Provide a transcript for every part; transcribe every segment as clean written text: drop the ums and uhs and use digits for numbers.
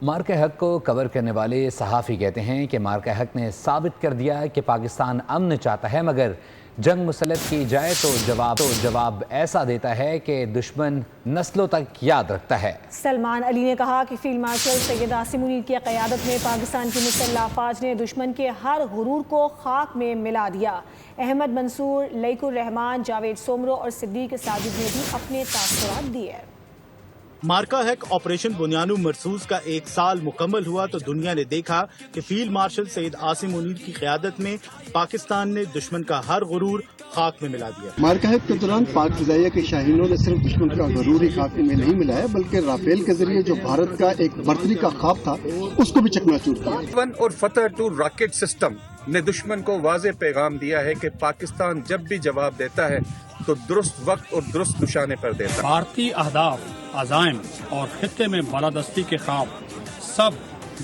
مارکہ حق کو کور کرنے والے صحافی کہتے ہیں کہ مارکہ حق نے ثابت کر دیا کہ پاکستان امن چاہتا ہے، مگر جنگ مسلط کی جائے تو جواب ایسا دیتا ہے کہ دشمن نسلوں تک یاد رکھتا ہے۔ سلمان علی نے کہا کہ فیلڈ مارشل سید عاصم منیر کی قیادت میں پاکستان کی مسلح افواج نے دشمن کے ہر غرور کو خاک میں ملا دیا۔ احمد منصور، لئیک الرحمان، جاوید سومرو اور صدیق ساجد نے بھی اپنے تاثرات دیے۔ مارکہ حق آپریشن بنیانو مرصوص کا 1 سال مکمل ہوا تو دنیا نے دیکھا کہ فیلڈ مارشل سید عاصم منیر کی قیادت میں پاکستان نے دشمن کا ہر غرور خاک میں ملا دیا۔ مارکہ حق کے دوران پاک فضائیہ کے شاہینوں نے صرف دشمن کا غرور ہی خاک میں نہیں ملایا بلکہ رافیل کے ذریعے جو بھارت کا ایک برتری کا خواب تھا اس کو بھی چکنا چور کیا۔ اور فتح 2 راکٹ سسٹم نے دشمن کو واضح پیغام دیا ہے کہ پاکستان جب بھی جواب دیتا ہے تو درست وقت اور درست نشانے پر دیتا ہے۔ بھارتی اہداف، عزائم اور خطے میں بالادستی کے خواب سب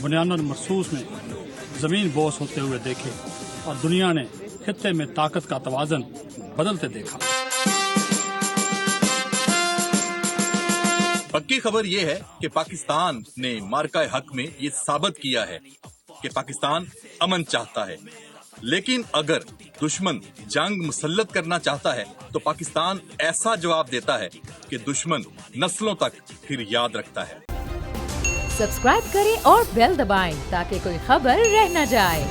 بنیاد مرصوص میں زمین بوس ہوتے ہوئے دیکھے اور دنیا نے خطے میں طاقت کا توازن بدلتے دیکھا۔ پکی خبر یہ ہے کہ پاکستان نے مارکہ حق میں یہ ثابت کیا ہے کہ پاکستان امن چاہتا ہے، لیکن اگر دشمن جنگ مسلط کرنا چاہتا ہے تو پاکستان ایسا جواب دیتا ہے کہ دشمن نسلوں تک پھر یاد رکھتا ہے۔ سبسکرائب کریں اور بیل دبائیں تاکہ کوئی خبر رہ نہ جائے۔